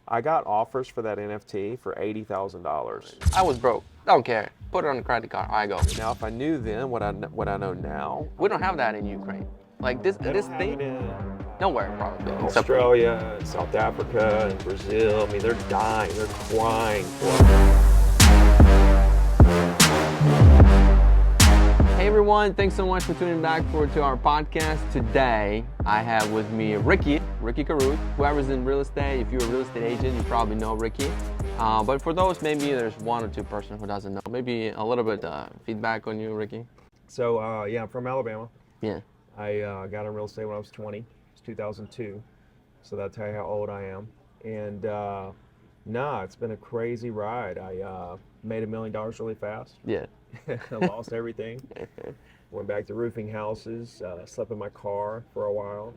I got offers for that NFT for $80,000. I was broke. Don't care. Put it on the credit card. I go. Now, if I knew then what I know now, We don't have that in Ukraine. Like this they this don't have thing it in nowhere probably. Except for Australia, and South Africa, and Brazil. I mean, they're dying. They're crying for it. Hey everyone, thanks so much for tuning back to our podcast. Today, I have with me Ricky Caruth. Whoever's in real estate, if you're a real estate agent, you probably know Ricky. But for those, maybe there's one or two person who doesn't know. Maybe a little bit feedback on you, Ricky. So, yeah, I'm from Alabama. Yeah. I got in real estate when I was 20. It's 2002. So that's how old I am. And it's been a crazy ride. I made $1 million really fast. Yeah. I lost everything. Went back to roofing houses. Slept in my car for a while.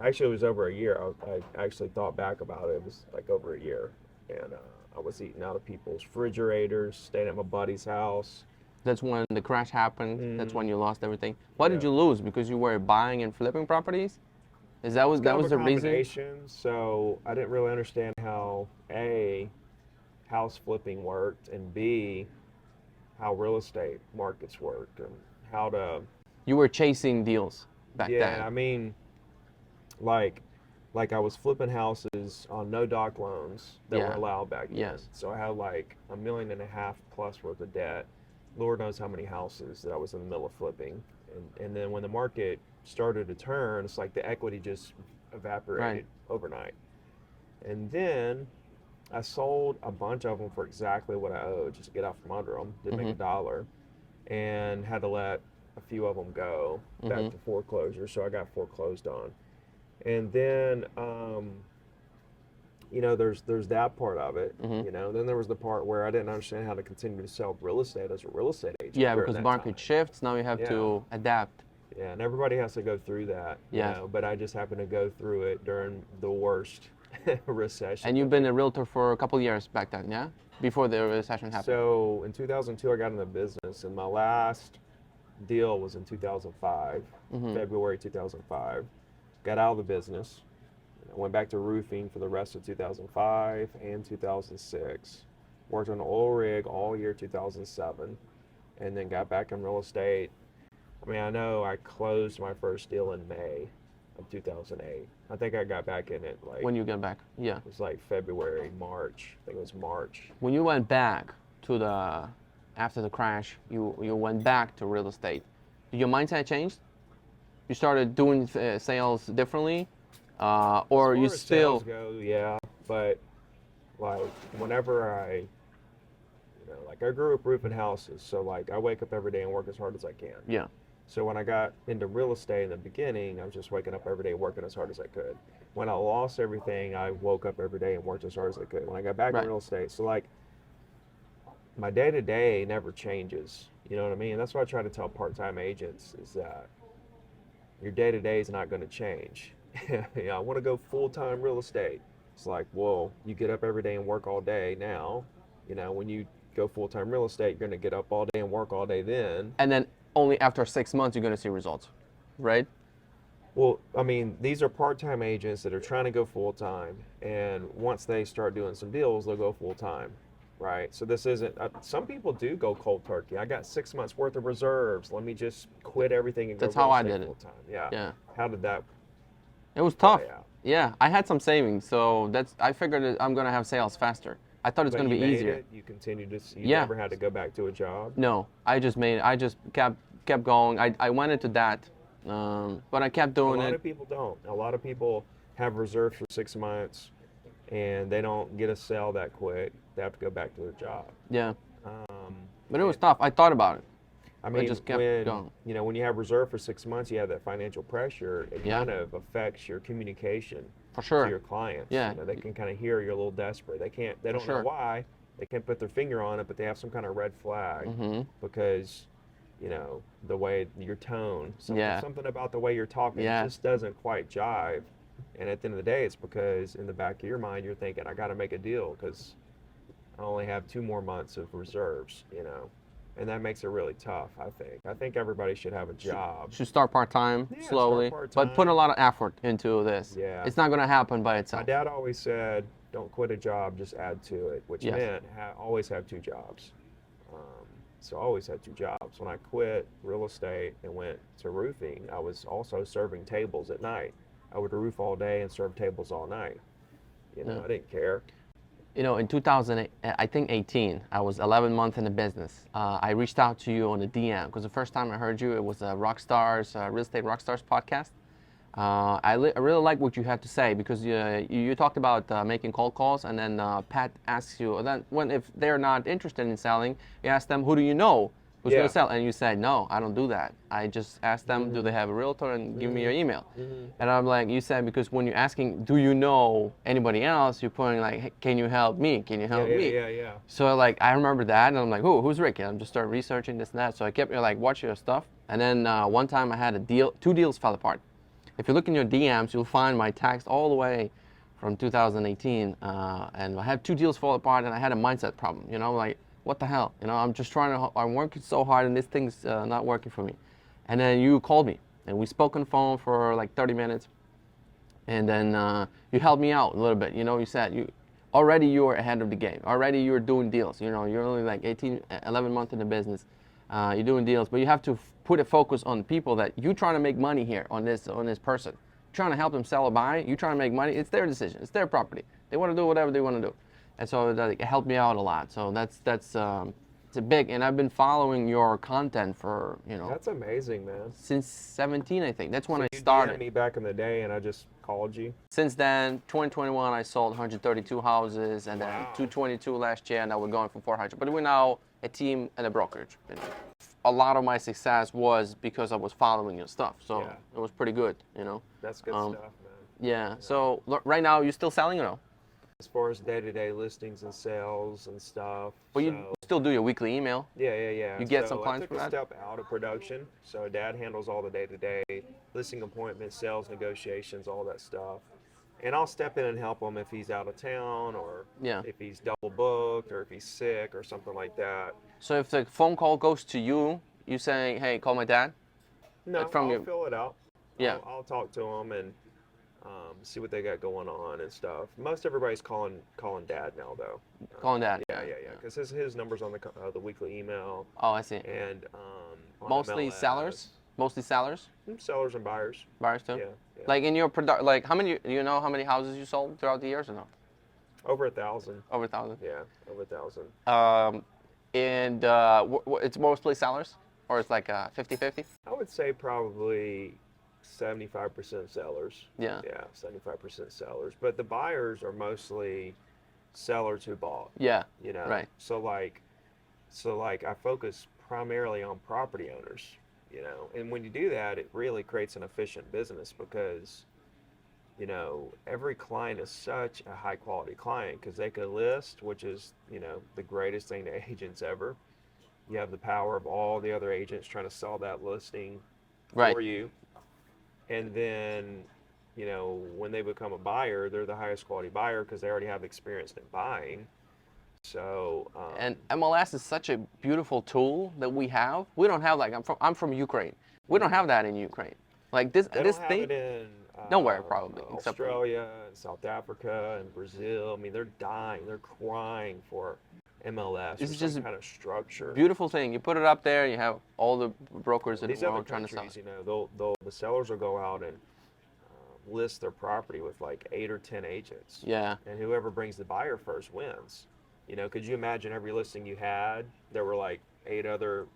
Actually, it was over a year. I actually thought back about it. It was like over a year. And I was eating out of people's refrigerators, staying at my buddy's house. That's when the crash happened. That's when you lost everything. Why did you lose? Because you were buying and flipping properties? That was the reason? So I didn't really understand how A, house flipping worked, and B, how real estate markets worked, and how to... You were chasing deals back then. Yeah, I mean, like I was flipping houses on no doc loans that were allowed back then. Yes. So I had like $1.5 million plus worth of debt. Lord knows how many houses that I was in the middle of flipping. And then when the market started to turn, it's like the equity just evaporated overnight. And then I sold a bunch of them for exactly what I owed, just to get out from under them. Didn't make a dollar, and had to let a few of them go back to foreclosure. So I got foreclosed on. And then, there's that part of it. Then there was the part where I didn't understand how to continue to sell real estate as a real estate agent. Yeah, because the market shifts. Now you have to adapt. Yeah, and everybody has to go through that. But I just happened to go through it during the worst recession. And you've been a realtor for a couple of years back then, yeah? Before the recession happened. So in 2002, I got in the business, and my last deal was in 2005, February 2005. Got out of the business. I went back to roofing for the rest of 2005 and 2006. Worked on an oil rig all year 2007, and then got back in real estate. I mean, I know I closed my first deal in May of 2008. I think I got back in it like... When you got back? Yeah. It was like February, March. I think it was March. When you went back to after the crash, you went back to real estate. Did your mindset change? You started doing sales differently? Or you still... As sales go, yeah. But like whenever I grew up roofing houses. So like I wake up every day and work as hard as I can. Yeah. So when I got into real estate in the beginning, I was just waking up every day working as hard as I could. When I lost everything, I woke up every day and worked as hard as I could. When I got back in real estate, so like my day-to-day never changes. You know what I mean? That's what I try to tell part-time agents is that your day-to-day is not going to change. I want to go full-time real estate. It's like, well, you get up every day and work all day now. When you go full-time real estate, you're going to get up all day and work all day then. And then only after 6 months you're going to see results, right? Well, I mean, these are part-time agents that are trying to go full-time, and once they start doing some deals, they'll go full-time, right? So this isn't, some people do go cold turkey. I got 6 months worth of reserves. Let me just quit everything and go That's how I full-time. did it. Yeah. How did that? It was tough. Yeah, I had some savings, so I figured that I'm going to have sales faster. I thought it's going to be easier. You continued to. You never had to go back to a job. No, I just kept going. I went into that, but I kept doing it. A lot of people don't. A lot of people have reserves for 6 months, and they don't get a sale that quick. They have to go back to their job. Yeah. But it was tough. I thought about it. I mean, I just kept going. When you have reserve for 6 months, you have that financial pressure. It kind of affects your communication. For sure. To your clients. Yeah. They can kind of hear you're a little desperate. They don't know why. They can't put their finger on it, but they have some kind of red flag because, the way your tone, something about the way you're talking just doesn't quite jive. And at the end of the day, it's because in the back of your mind, you're thinking, I got to make a deal because I only have 2 more months of reserves, And that makes it really tough, I think. I think everybody should have a job. Should start part-time, slowly, but put a lot of effort into this. Yeah. It's not going to happen by itself. My dad always said, don't quit a job, just add to it, which Yes. meant always have 2 jobs. Um, so I always had 2 jobs. When I quit real estate and went to roofing, I was also serving tables at night. I would roof all day and serve tables all night. Yeah. I didn't care. In 2008, I think 18, I was 11 months in the business. I reached out to you on the DM because the first time I heard you, it was a Real Estate Rockstars podcast. I really like what you had to say because you talked about making cold calls, and then Pat asks you, and then if they're not interested in selling, you ask them, who do you know who's going Yeah. to sell? And you said, no, I don't do that. I just ask them, do they have a realtor, and give me your email. And I'm like, you said, because when you're asking, do you know anybody else, you're putting like, hey, can you help me? Can you help me? Yeah. So like I remember that, and I'm like, who's Ricky? And I'm just started researching this and that. So I kept like watching your stuff, and then one time I had a deal, 2 deals fell apart. If you look in your DMs, you'll find my text all the way from 2018, and I had 2 deals fall apart, and I had a mindset problem. Like what the hell? I'm just I'm working so hard, and this thing's not working for me. And then you called me, and we spoke on the phone for like 30 minutes, and then you helped me out a little bit. You said you were ahead of the game. Already you were doing deals. You're only like 11 months in the business. You're doing deals, but you have to put a focus on people that you're trying to make money here on this person. You're trying to help them sell or buy. You're trying to make money. It's their decision. It's their property. They want to do whatever they want to do, and so it helped me out a lot. So that's it's a big. And I've been following your content for That's amazing, man. since 17, I think. That's when I You started. DM'd me back in the day, and I just called you. Since then, 2021, I sold 132 houses, and then Wow. 222 last year, and now we're going for 400. But we're now a team and a brokerage. A lot of my success was because I was following your stuff, so Yeah. it was pretty good, That's good Um, stuff, man. Yeah. So right now, you're still selling, As far as day-to-day listings and sales and stuff. But you so, still do your weekly email. yeah. You get So some clients I took from a that? step out of production. So Dad handles all the day-to-day listing appointments, sales negotiations, all that stuff. And I'll step in and help him if he's out of town, or Yeah. if he's double booked, or if he's sick or something like that. So if the phone call goes to you, you saying, "Hey, call my dad." No, From I'll your- fill it out. Yeah. I'll talk to him and see what they got going on and stuff. Most everybody's calling Dad now, though. Calling dad. Yeah. Because his number's on the weekly email, Oh, I see. and on Mostly MLS. sellers. Mostly sellers. Sellers and buyers. Buyers too. Yeah. Like in your like how many? You know how many houses you sold throughout the years or no? Over 1,000. Over 1,000. Yeah, over 1,000. And it's mostly sellers, or it's like 50-50? I would say probably 75% sellers. Yeah. Yeah, 75% sellers. But the buyers are mostly sellers who bought. Yeah. Right. So like I focus primarily on property owners, and when you do that, it really creates an efficient business because, every client is such a high quality client because they could list, which is, the greatest thing to agents ever. You have the power of all the other agents trying to sell that listing Right. for you. And then, when they become a buyer, they're the highest quality buyer because they already have experience in buying. So And MLS is such a beautiful tool that we have. We don't have like I'm from Ukraine. We don't have that in Ukraine. Like this they this don't have thing. it in Nowhere, probably, except for- Australia, and South Africa, and Brazil. I mean, they're dying. They're crying for MLS This or is some just kind of structure. Beautiful thing. You put it up there. You have all the brokers in These the other world trying to sell. countries, the sellers will go out and list their property with like 8 or 10 agents. Yeah. And whoever brings the buyer first wins. Could you imagine every listing you had, there were like 8 other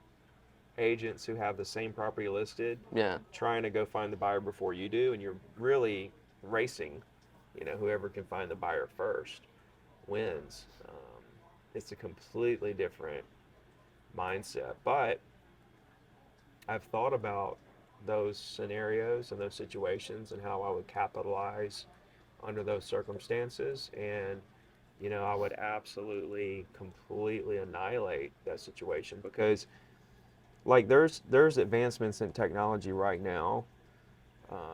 agents who have the same property listed, Yeah. trying to go find the buyer before you do, and you're really racing. Whoever can find the buyer first wins. It's a completely different mindset. But I've thought about those scenarios and those situations and how I would capitalize under those circumstances, and I would absolutely completely annihilate that situation because like there's advancements in technology right now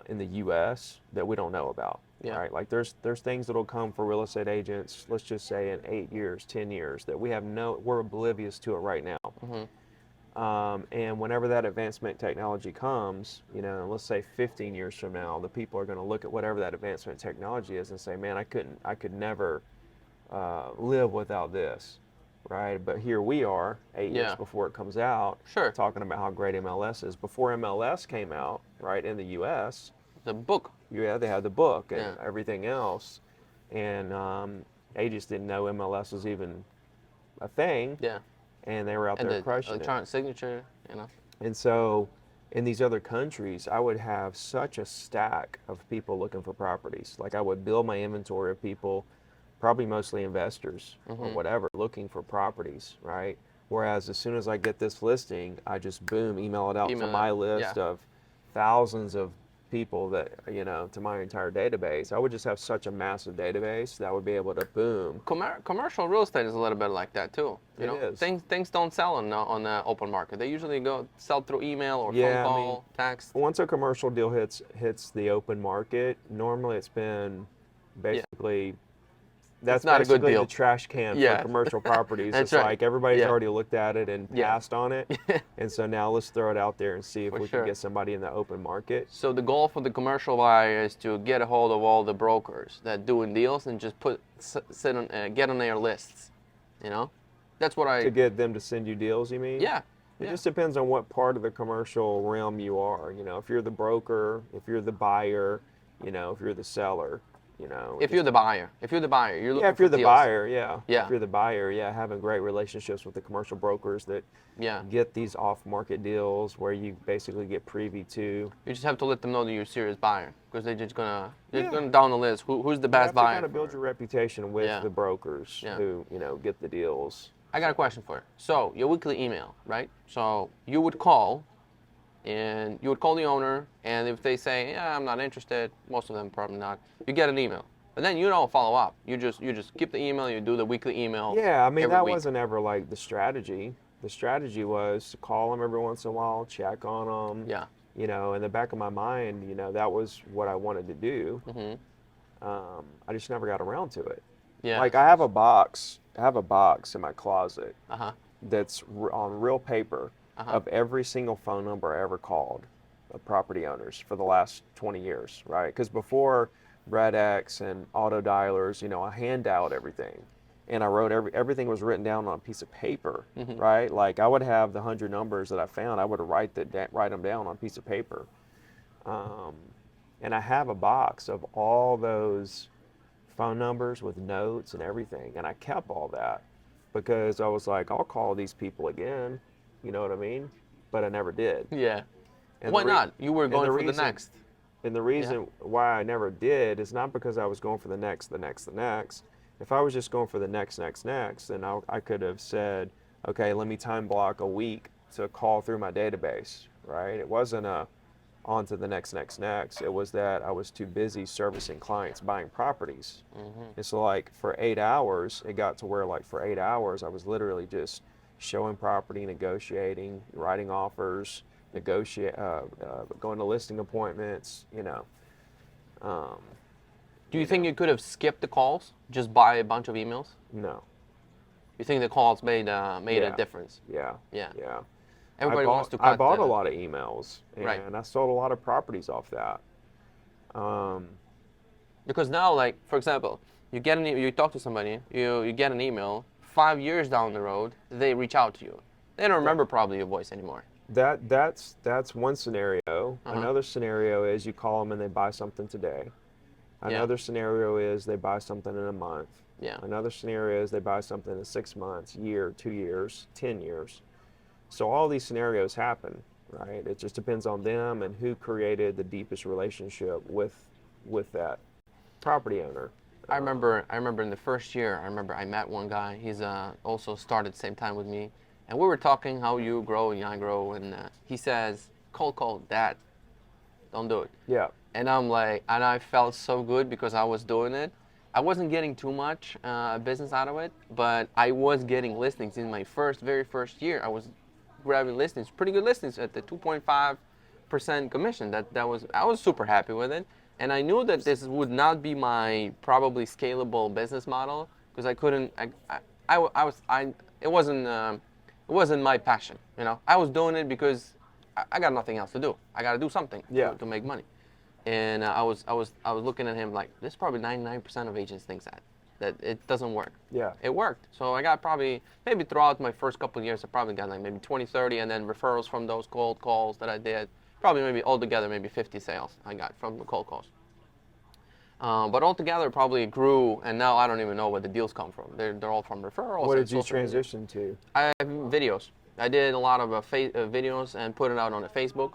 in the US that we don't know about. Yeah. Right? Like there's things that'll come for real estate agents, let's just say in 8 years, 10 years, that we're oblivious to it right now. And whenever that advancement technology comes, let's say 15 years from now, the people are going to look at whatever that advancement technology is and say, man, I could never live without this, right? But here we are, 8 years Yeah. before it comes out, Sure. talking about how great MLS is. Before MLS came out, right, in the U.S., The book. yeah, they had the book and Yeah. everything else, and agents didn't know MLS was even a thing, Yeah. and they were out And there the crushing it. electronic signature, you know. And so in these other countries, I would have such a stack of people looking for properties. Like I would build my inventory of people, probably mostly investors or whatever, looking for properties, right? Whereas as soon as I get this listing, I just boom, email it out Email to my it, list yeah. of thousands of people that, you know, to my entire database. I would just have such a massive database that I would be able to boom. Commercial real estate is a little bit like that too. You It know, is. things don't sell on the open market. They usually go sell through email or Yeah, phone I mean, call, text. Once a commercial deal hits the open market, normally it's been basically that's not a good basically deal. the trash can Yeah. for commercial properties. That's It's right. like everybody's Yeah. already looked at it and Yeah. passed on it, and so now let's throw it out there and see if For we sure. can get somebody in the open market. So the goal for the commercial buyer is to get a hold of all the brokers that doing deals and just get on their lists. You know, that's what To get them to send you deals, you mean? Yeah. It Yeah. just depends on what part of the commercial realm you are. You know, if you're the broker, if you're the buyer, you know, if you're the seller, you know. If you're the buyer, you're looking Yeah, if you're for the deals. buyer, yeah. Yeah. If you're the buyer, yeah, having great relationships with the commercial brokers that Yeah. get these off-market deals where you basically get privy to. You just have to let them know that you're a serious buyer because they're Yeah. gonna down the list. Who's the You best have to buyer? kind of build for- your reputation with Yeah. the brokers Yeah. who, you know, get the deals. I got a question for you. So your weekly email, right? So you would call, and you would call the owner, and if they say, "Yeah, I'm not interested," most of them probably not. You get an email, but then you don't follow up. You just keep the email. You do the weekly email. Yeah, I mean, every that week. wasn't ever like the strategy. The strategy was to call them every once in a while, check on them. Yeah. You know, in the back of my mind, you know, that was what I wanted to do. I just never got around to it. Yeah. Like I have a box in my closet Uh-huh. that's on real paper of every single phone number I ever called of property owners for the last 20 years, right? Because before Red X and auto dialers, you know, I hand out everything, and I wrote everything was written down on a piece of paper, right? Like I would have the 100 numbers that I found, I would write them down on a piece of paper, and I have a box of all those phone numbers with notes and everything, and I kept all that because I was like, I'll call these people again, you know what I mean? But I never did. Yeah. And Why the re- not? You were and going the for the reason- next. And the reason why I never did is not because I was going for the next. If I was just going for the next, then I could have said, okay, let me time block a week to call through my database, right? It wasn't on to the next. It was that I was too busy servicing clients, buying properties. And so like for 8 hours, it got to where like for 8 hours, I was literally just showing property, negotiating, writing offers, going to listing appointments, you know. Do you think you could have skipped the calls just by a bunch of emails? No. You think the calls made a Yeah. difference? Yeah. Yeah. Yeah. Everybody wants to cut I bought the- a lot of emails, and Right. I sold a lot of properties off that. Because now, like for example, you talk to somebody, you get an email. 5 years down the road, they reach out to you. They don't remember probably your voice anymore. That's one scenario. Uh-huh. Another scenario is you call them and they buy something today. Another scenario is they buy something in a month. Yeah. Another scenario is they buy something in 6 months, year, 2 years, 10 years. So all these scenarios happen, right? It just depends on them and who created the deepest relationship with that property owner. I remember in the first year, I met one guy. He's also started the same time with me, and we were talking how you grow and I grow, and he says, "Cold call that, don't do it." Yeah. And I'm like, and I felt so good because I was doing it. I wasn't getting too much business out of it, but I was getting listings in my very first year. I was grabbing listings, pretty good listings at the 2.5% commission. I was super happy with it. And I knew that this would not be my probably scalable business model because I couldn't. It wasn't my passion. You know, I was doing it because I got nothing else to do. I got to do something to make money. And I was looking at him like, this is probably 99% of agents think that. that it doesn't work. Yeah. It worked. So I got probably, maybe throughout my first couple of years, I probably got like maybe 20, 30, and then referrals from those cold calls that I did. Probably maybe altogether, maybe 50 sales I got from the cold calls. But altogether, it probably grew, and now I don't even know where the deals come from. They're all from referrals. What and did you social media. transition to? I have videos. I did a lot of videos and put it out on the Facebook,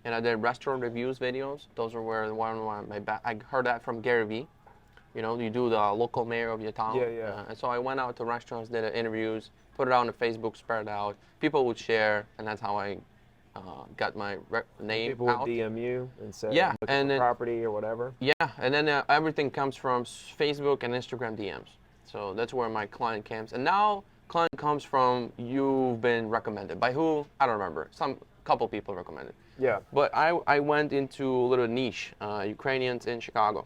and I did restaurant reviews videos. Those are where I heard that from Gary Vee. You know, you do the local mayor of your town. Yeah. And so I went out to restaurants, did interviews, put it out on the Facebook, spread it out. People would share, and that's how I got my name People out. would DM you and say, Yeah, looking and for then- property or whatever. Yeah, and then everything comes from Facebook and Instagram DMs. So that's where my client comes. And now client comes from you've been recommended. By who? I don't remember. Some couple people recommended. Yeah. But I went into a little niche, Ukrainians in Chicago.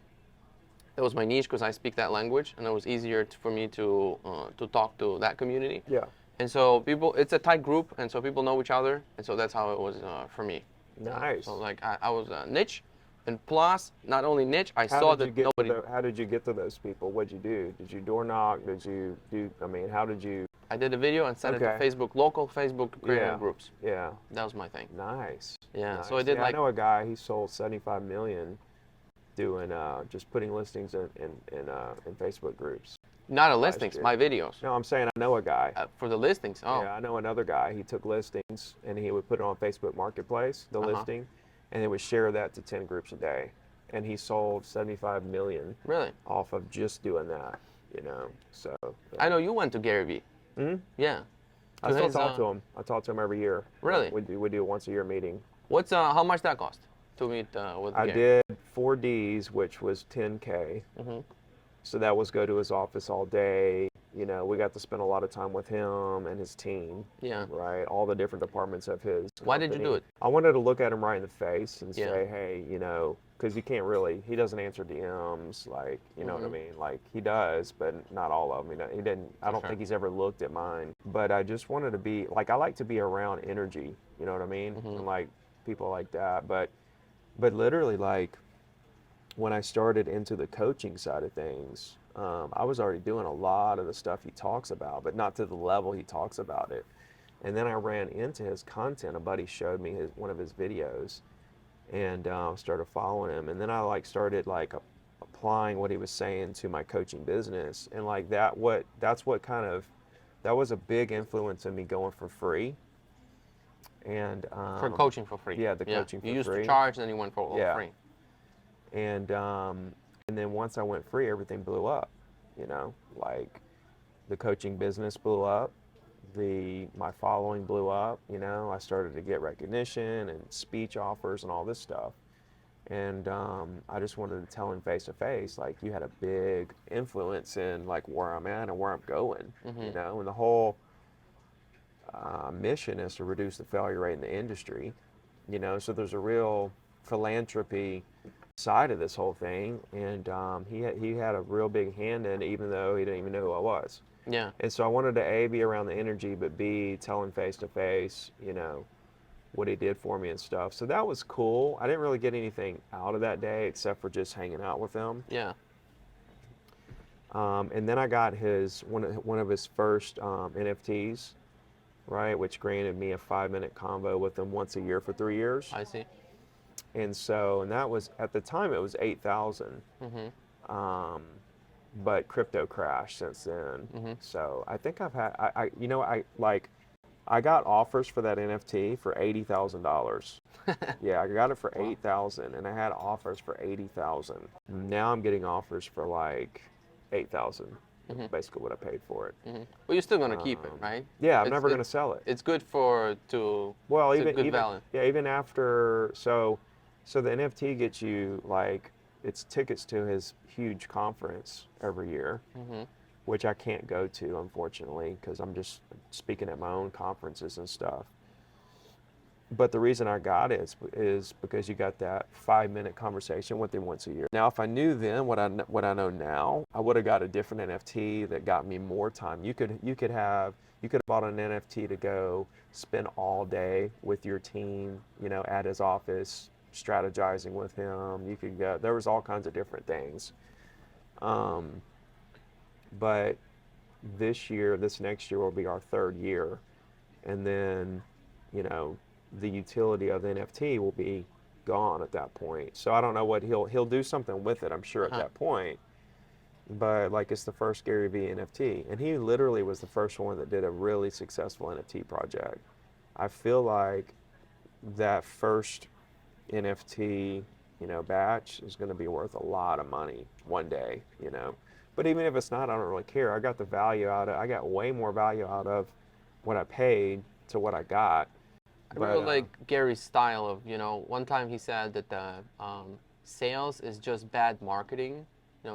That was my niche because I speak that language, and it was easier for me to talk to that community. Yeah. And so people, it's a tight group, and so people know each other, and so that's how it was for me. Nice. So like I was a niche, and plus not only niche, I How saw did you that get nobody. how did you get to those people? What'd you do? Did you door knock? Did you do? I mean, how did you? I did a video and sent it Okay. to Facebook, local Facebook creative groups. Yeah. That was my thing. Nice. Yeah. Nice. So I did Yeah, like I know a guy. He sold 75 million doing just putting listings in Facebook groups. not a listings, year. my videos No, I'm saying I know a guy. for the listings. Oh, Yeah, I know another guy. He took listings and he would put it on Facebook Marketplace, the listing, and he would share that to 10 groups a day. And he sold 75 million really? off of just doing that, you know. So I know you went to Gary Vee. Mhm. Yeah. I still his, talk to him. I talk to him every year. Really? We do a once a year meeting. What's how much that cost to meet with I Gary? did 4Ds, which was 10K. Mm-hmm. So that was go to his office all day. You know, we got to spend a lot of time with him and his team. Yeah. Right, all the different departments of his. Why did you company. do it? I wanted to look at him right in the face and Yeah. say, hey, you know, because you can't really. He doesn't answer DMs, like, you know what I mean. Like he does, but not all of them. You know, he didn't. I don't sure. think he's ever looked at mine. But I just wanted to be like, I like to be around energy. You know what I mean? And like people like that. But literally, like when I started into the coaching side of things, I was already doing a lot of the stuff he talks about, but not to the level he talks about it. And then I ran into his content. A buddy showed me one of his videos, and started following him. And then I like started like applying what he was saying to my coaching business, and like that was a big influence in me going for free. And For coaching for free. yeah, the coaching for You used free. to charge, then you went for Yeah. free. And then once I went free, everything blew up. You know, like the coaching business blew up, my following blew up. You know, I started to get recognition and speech offers and all this stuff. And I just wanted to tell him face to face, like, you had a big influence in like where I'm at and where I'm going. You know, and the whole mission is to reduce the failure rate in the industry. You know, so there's a real philanthropy side of this whole thing, and he had a real big hand in it, even though he didn't even know who I was. Yeah. And so I wanted to A, be around the energy, but B, tell him face to face, you know, what he did for me and stuff. So that was cool. I didn't really get anything out of that day except for just hanging out with him. Yeah. And then I got one of his first NFTs, right, which granted me a 5-minute convo with him once a year for 3 years. I see. And that was, at the time, it was 8,000. But crypto crashed since then. So I think I've had, I got offers for that NFT for $80,000. Yeah, I got it for 8,000, and I had offers for 80,000. Now I'm getting offers for like 8,000. Basically what I paid for it. But you're still gonna keep it, right? Yeah, I'm never gonna sell it. It's good Well, it's a good even value. yeah, even after so the NFT gets you like it's tickets to his huge conference every year, which I can't go to, unfortunately, because I'm just speaking at my own conferences and stuff. But the reason I got it is because you got that 5-minute conversation with him once a year. Now, if I knew then what I know now, I would have got a different NFT that got me more time. You could have bought an NFT to go spend all day with your team, you know, at his office, strategizing with him. You could go. There was all kinds of different things. but this next year will be our third year, and then, you know, the utility of the NFT will be gone at that point. So I don't know what he'll do something with it, I'm sure, at Uh-huh. that point. But like, it's the first Gary Vee NFT, and he literally was the first one that did a really successful NFT project. I feel like that first NFT, you know, batch is going to be worth a lot of money one day, you know. But even if it's not, I don't really care. I got the value out of I got way more value out of what I paid to what I got. I But really like Gary's style of, one time he said that the sales is just bad marketing.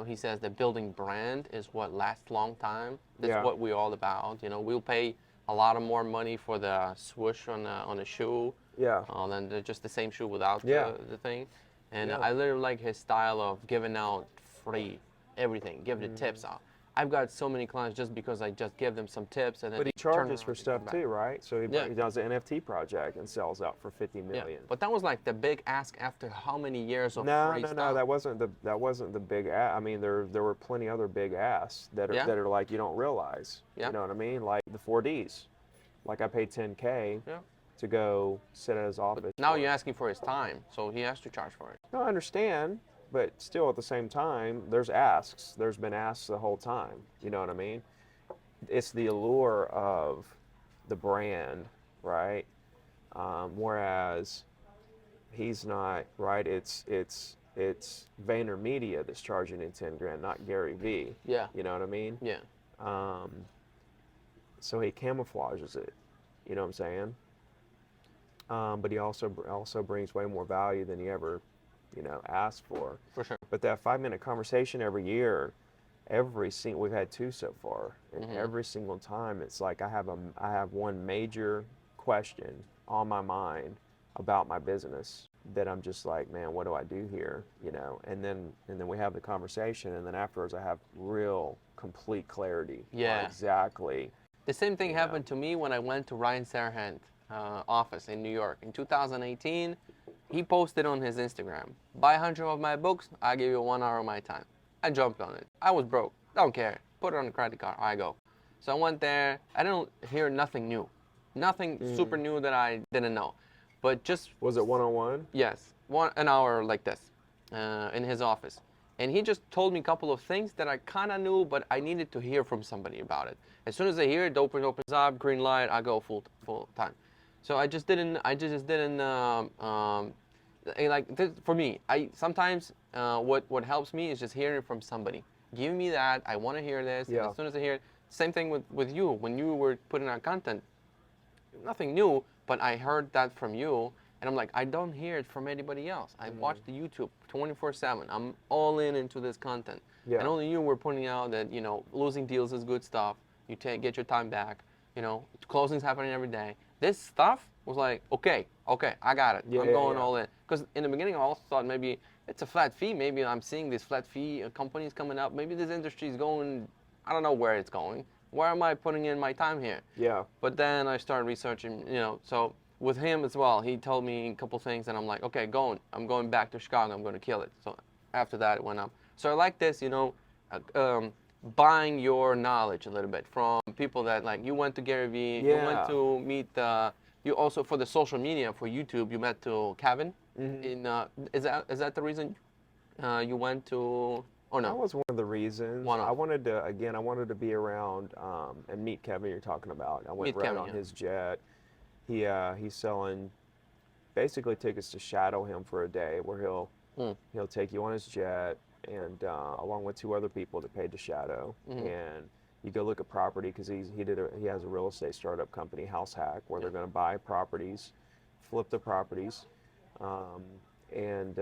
He says that building brand is what lasts long time. That's yeah, what we're all about. We'll pay a lot of more money for the swoosh on a shoe yeah, than just the same shoe without yeah, the thing. And yeah. I literally like his style of giving out free everything, give the tips out. I've got so many clients just because I just give them some tips and then But he they turn charges around for and come stuff back. too, right? So Yeah. he does an NFT project and sells out for 50 Yeah, million. but that was like the big ask after how many years of No, free no, no. stuff? That wasn't the big. I mean, there were plenty other big asks that are Yeah, like you don't realize. yeah, You know what I mean? Like the 4Ds. Like I paid 10K yeah. to go sit at his office. Now for you're it. asking for his time, so he has to charge for it. No, I understand, but still at the same time, there's asks. There's been asks the whole time. You know what I mean? It's the allure of the brand, right? Whereas he's not, right. It's VaynerMedia that's charging him 10 grand, not Gary Vee. Yeah, You know what I mean? yeah, Um, so he camouflages it. You know what I'm saying? But he also brings way more value than he ever, you know, asked for. for sure. But that 5 minute conversation every year, we've had two so far, and every single time it's like I have one major question on my mind about my business that I'm just like, man, what do I do here? You know, and then we have the conversation, and then afterwards I have real complete clarity on Yeah. exactly. The same thing Yeah. happened to me when I went to Ryan Serhant office in New York in 2018. He posted on his Instagram, buy 100 of my books, I give you 1 hour of my time. I jumped on it. I was broke. Don't care. Put it on a credit card. I go. So I went there. I didn't hear nothing new. Nothing super new that I didn't know. But just, Was it one-on-one? yes, an hour like this in his office. And he just told me a couple of things that I kind of knew, but I needed to hear from somebody about it. As soon as I hear it, opens up, green light, I go full time. So I just didn't, like this, for me, I sometimes what helps me is just hearing it from somebody. Give me that. I want to hear this. And Yeah. as soon as I hear it, same thing with you. When you were putting out content, nothing new, but I heard that from you, and I'm like, I don't hear it from anybody else. I watch the YouTube 24/7. I'm all into this content. Yeah. And only you were pointing out that, losing deals is good stuff. You get your time back. Closings happening every day. This stuff was like, okay, I got it. Yeah, I'm yeah, going yeah. all in. Because in the beginning, I also thought maybe it's a flat fee. Maybe I'm seeing these flat fee companies coming up. Maybe this industry is going, I don't know where it's going. Where am I putting in my time here? Yeah. But then I started researching, so with him as well, he told me a couple things, and I'm like, okay, I'm going back to Chicago. I'm going to kill it. So after that, it went up. So I like this, buying your knowledge a little bit from people that, like, you went to Gary Vee, you Yeah. went to meet, you also, for the social media, for YouTube, you met to Kevin. Is that the reason you went to, or That no? was one of the reasons. Why not? I wanted to be around and meet Kevin. You're talking about. I went Meet right Kevin, on yeah. his jet. He's selling basically tickets to shadow him for a day, where he'll take you on his jet, and along with two other people that paid to shadow, and you go look at property, because he has a real estate startup company, House Hack, where they're going to buy properties, flip the properties, um, and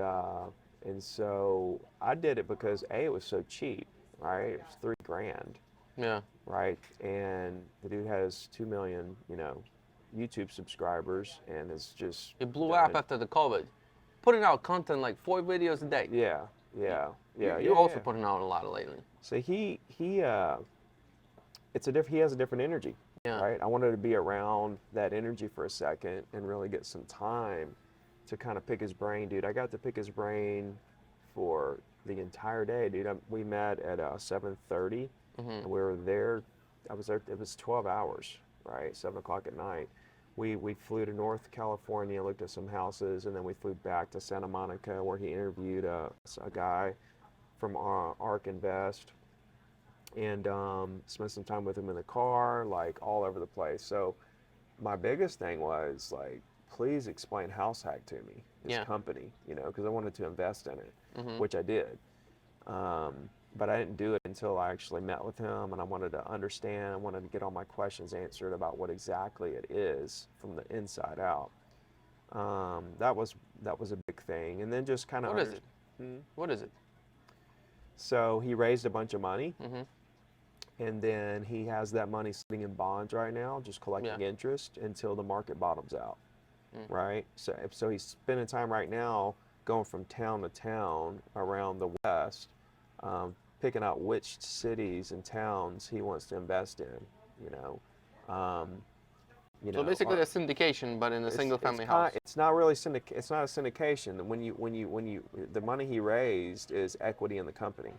so I did it because it was so cheap, right? It was $3,000, Yeah. right? And the dude has 2 million, YouTube subscribers, and it's just It blew done up after the COVID. Putting out content like 4 videos a day. Yeah, yeah, yeah. You're yeah, also yeah. putting out a lot lately. So he has a different energy, Yeah. right? I wanted to be around that energy for a second and really get some time to kind of pick his brain, dude. I got to pick his brain for the entire day, dude. We met at 7:30, And we were there. I was there. It was 12 hours, right? 7 o'clock at night. We flew to North California, looked at some houses, and then we flew back to Santa Monica, where he interviewed a guy from ARK Invest, and spent some time with him in the car, like all over the place. So my biggest thing was like, please explain House Hack to me, this company, you know, because I wanted to invest in it, which I did. But I didn't do it until I actually met with him, and I wanted to understand. I wanted to get all my questions answered about what exactly it is from the inside out. That was a big thing, and then just kind of. What is it? What is it? So he raised a bunch of money, and then he has that money sitting in bonds right now, just collecting interest until the market bottoms out, right? So he's spending time right now going from town to town around the West, picking out which cities and towns he wants to invest in, you know. So basically a syndication, but in a single family house. It's not really it's not a syndication. The money he raised is equity in the company.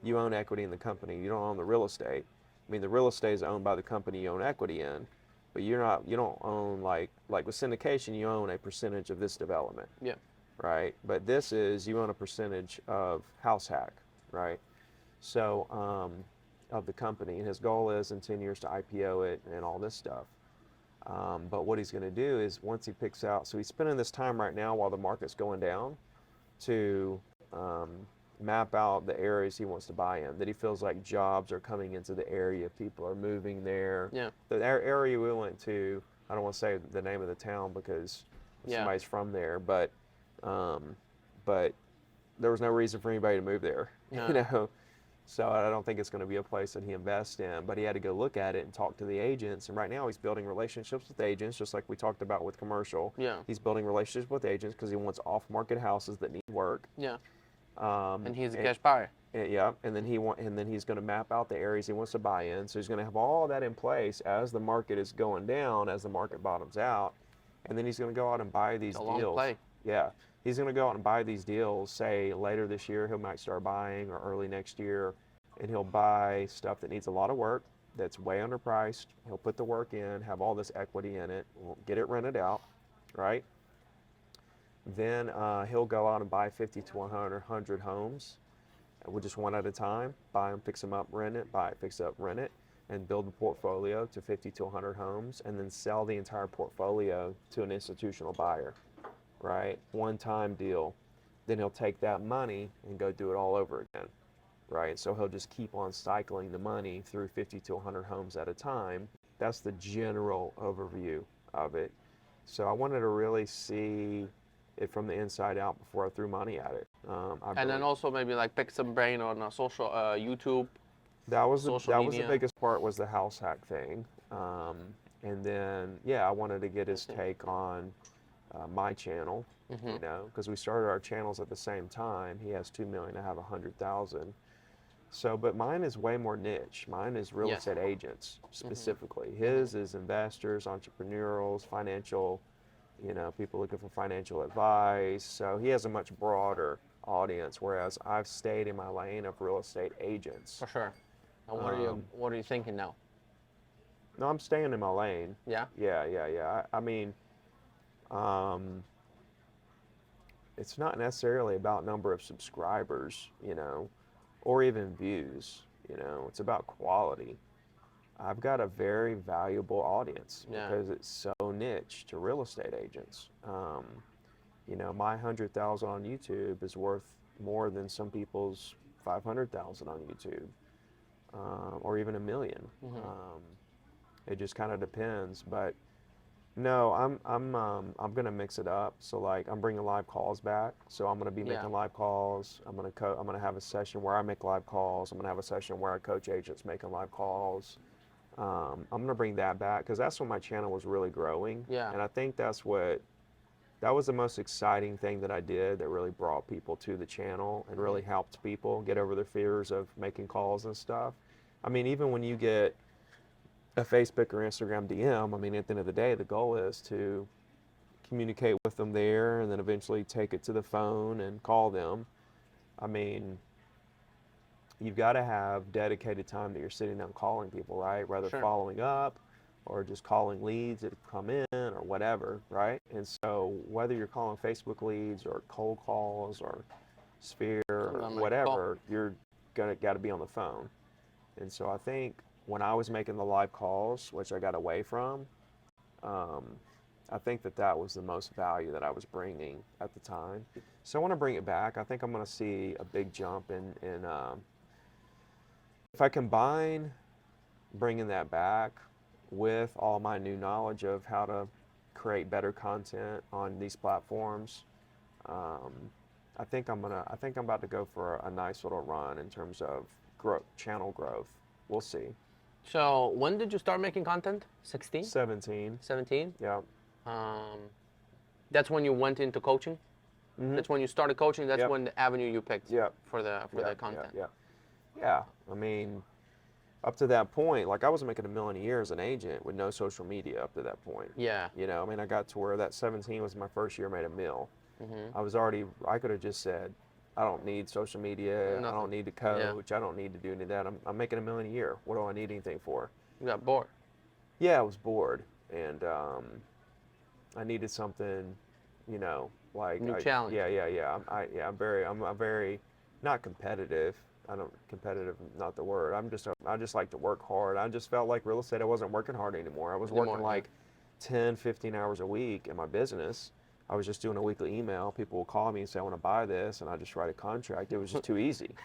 You own equity in the company. You don't own the real estate. I mean, the real estate is owned by the company you own equity in, but you don't own like with syndication, you own a percentage of this development. Yeah. Right. But this is, you own a percentage of House Hack, right? So of the company, and his goal is in 10 years to IPO it and all this stuff. But what he's going to do is, once he picks out, so he's spending this time right now while the market's going down to map out the areas he wants to buy in, that he feels like jobs are coming into the area, people are moving there. Yeah. The area we went to, I don't want to say the name of the town because somebody's from there, but there was no reason for anybody to move there, you know. So I don't think it's going to be a place that he invests in, but he had to go look at it and talk to the agents. And right now he's building relationships with agents, just like we talked about with commercial. Yeah. He's building relationships with agents because he wants off-market houses that need work. Yeah. And he's a cash buyer. Yeah, and then he's going to map out the areas he wants to buy in. So he's going to have all that in place as the market is going down, as the market bottoms out, and then he's going to go out and buy these deals. Long play. Yeah. He's going to go out and buy these deals, say later this year, he might start buying, or early next year, and he'll buy stuff that needs a lot of work, that's way underpriced. He'll put the work in, have all this equity in it, get it rented out, right? Then he'll go out and buy 50 to 100 homes, just one at a time, buy them, fix them up, rent it, buy it, fix it up, rent it, and build a portfolio to 50 to 100 homes, and then sell the entire portfolio to an institutional buyer. Right? One-time deal. Then he'll take that money and go do it all over again. Right? So he'll just keep on cycling the money through 50 to 100 homes at a time. That's the general overview of it. So I wanted to really see it from the inside out before I threw money at it. Then also maybe like pick some brain on social YouTube. That was the biggest part, was the House Hack thing. And then I wanted to get his take on my channel, you know, because we started our channels at the same time. He has 2 million, I have 100,000. So, but mine is way more niche. Mine is real estate agents specifically. His is investors, entrepreneurs, financial, you know, people looking for financial advice. So he has a much broader audience, whereas I've stayed in my lane of real estate agents. For sure. And what are you thinking now? No, I'm staying in my lane. Yeah? Yeah. I mean, it's not necessarily about number of subscribers, you know, or even views, you know. It's about quality. I've got a very valuable audience because it's so niche to real estate agents. You know, my 100,000 on YouTube is worth more than some people's 500,000 on YouTube, or even 1 million. It just kind of depends, but no, I'm gonna mix it up. So like, I'm bringing live calls back. So I'm gonna be making live calls. I'm gonna have a session where I make live calls. I'm gonna have a session where I coach agents making live calls. I'm gonna bring that back because that's when my channel was really growing. Yeah. And I think that was the most exciting thing that I did, that really brought people to the channel and really helped people get over their fears of making calls and stuff. I mean, even when you get a Facebook or Instagram DM, I mean, at the end of the day, the goal is to communicate with them there and then eventually take it to the phone and call them. I mean, you've got to have dedicated time that you're sitting down calling people, right? Whether Sure. following up or just calling leads that come in or whatever, right? And so whether you're calling Facebook leads or cold calls or Sphere or Sometimes I call. whatever, you're got to be on the phone. And so I think when I was making the live calls, which I got away from, um, I think that was the most value that I was bringing at the time. So I want to bring it back. I think I'm going to see a big jump in if I combine bringing that back with all my new knowledge of how to create better content on these platforms. I think I'm about to go for a nice little run in terms of channel growth. We'll see. So when did you start making content? 16? 17. 17? Yeah. That's when you went into coaching? Mm-hmm. That's when you started coaching? That's Yep. when the avenue you picked Yep. for the content? Yeah. I mean, up to that point, like I was making $1 million a year as an agent with no social media up to that point. Yeah. You know, I mean, I got to where that 17 was my first year, made $1 million. Mm-hmm. I could have just said, I don't need social media. Nothing. I don't need to coach. I don't need to do any of that. I'm making $1 million a year. What do I need anything for? You got bored. Yeah, I was bored, and I needed something, you know, like New challenge. Yeah. I'm very not competitive. Competitive, not the word. I just like to work hard. I just felt like real estate, I wasn't working hard anymore. I was working like 10, 15 hours a week in my business. I was just doing a weekly email. People will call me and say, I want to buy this, and I just write a contract. It was just too easy,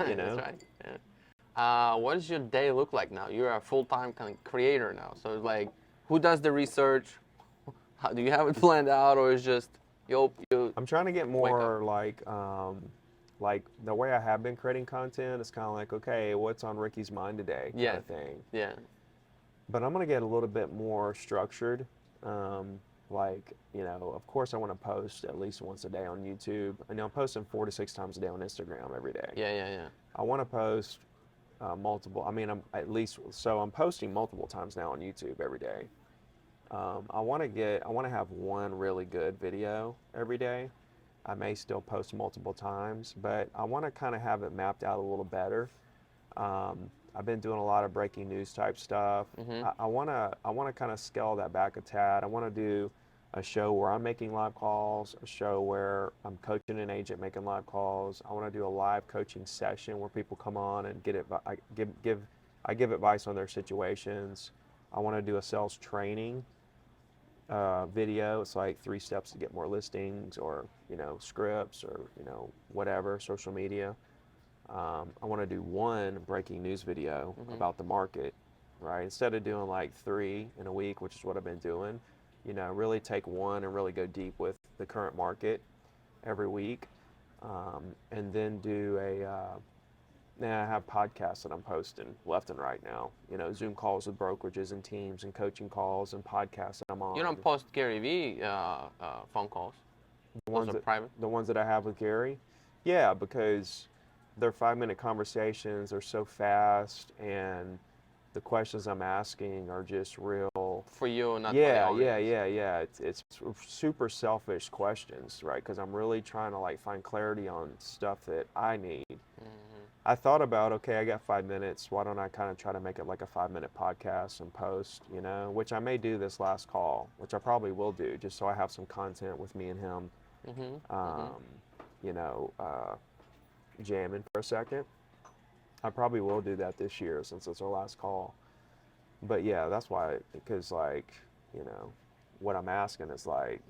you know? That's right. Yeah. What does your day look like now? You're a full-time kind of creator now. So it's like, who does the research? How, do you have it planned out, or is just you? I'm trying to get more like the way I have been creating content. It's kind of like, okay, what's on Ricky's mind today, kind of thing. Yeah. But I'm gonna get a little bit more structured. Like, you know, of course I want to post at least once a day on YouTube. I know I'm posting 4 to 6 times a day on Instagram every day. Yeah. I want to post multiple. I mean, I'm posting multiple times now on YouTube every day. I want to have one really good video every day. I may still post multiple times, but I want to kind of have it mapped out a little better. I've been doing a lot of breaking news type stuff. Mm-hmm. I want to kind of scale that back a tad. I want to do a show where I'm making live calls, a show where I'm coaching an agent making live calls. I want to do a live coaching session where people come on and I give advice on their situations. I want to do a sales training video. It's like 3 steps to get more listings, or, you know, scripts, or, you know, whatever, social media. I want to do one breaking news video about the market, right? Instead of doing like 3 in a week, which is what I've been doing, you know, really take one and really go deep with the current market every week. And then I have podcasts that I'm posting left and right now. You know, Zoom calls with brokerages and teams, and coaching calls and podcasts that I'm on. You don't post Gary Vee phone calls. Those are private. The ones that I have with Gary, yeah, because they're 5-minute conversations. They're so fast, and the questions I'm asking are just real for you, not for the audience. Yeah. It's super selfish questions, right? Because I'm really trying to like find clarity on stuff that I need. I thought about, okay, I got 5 minutes. Why don't I kind of try to make it like a 5-minute podcast and post, you know, which I may do this last call, which I probably will do, just so I have some content with me and him, you know, jamming for a second. I probably will do that this year since it's our last call. But yeah, that's why, because like, you know, what I'm asking is like,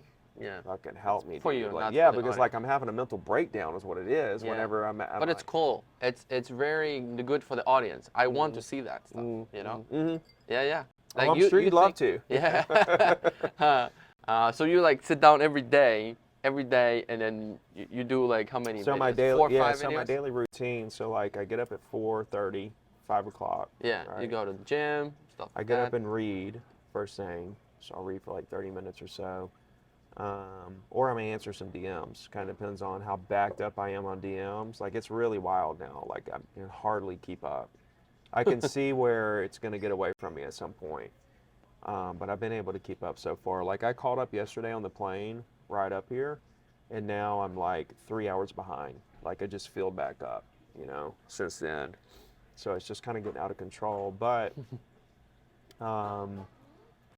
fucking help me. For you, like, not yeah, for the because audience. like I'm having a mental breakdown is what it is whenever I'm But it's cool. It's very good for the audience. I want to see that stuff, you know? Yeah. Like I'm sure you'd love to. Yeah. So you like sit down every day, and then you do like how many so videos? my daily 4 or 5 so videos? my daily routine, so like I get up at 4:30, 5 o'clock. Yeah, right? you go to the gym, stuff like I get that. up and read first thing, so I'll read for like 30 minutes or so. Or I may answer some DMs. Kind of depends on how backed up I am on DMs. Like it's really wild now. Like I can hardly keep up. I can see where it's going to get away from me at some point. But I've been able to keep up so far. Like I called up yesterday on the plane right up here, and now I'm like 3 hours behind. Like I just filled back up, since then. So it's just kind of getting out of control. But I'm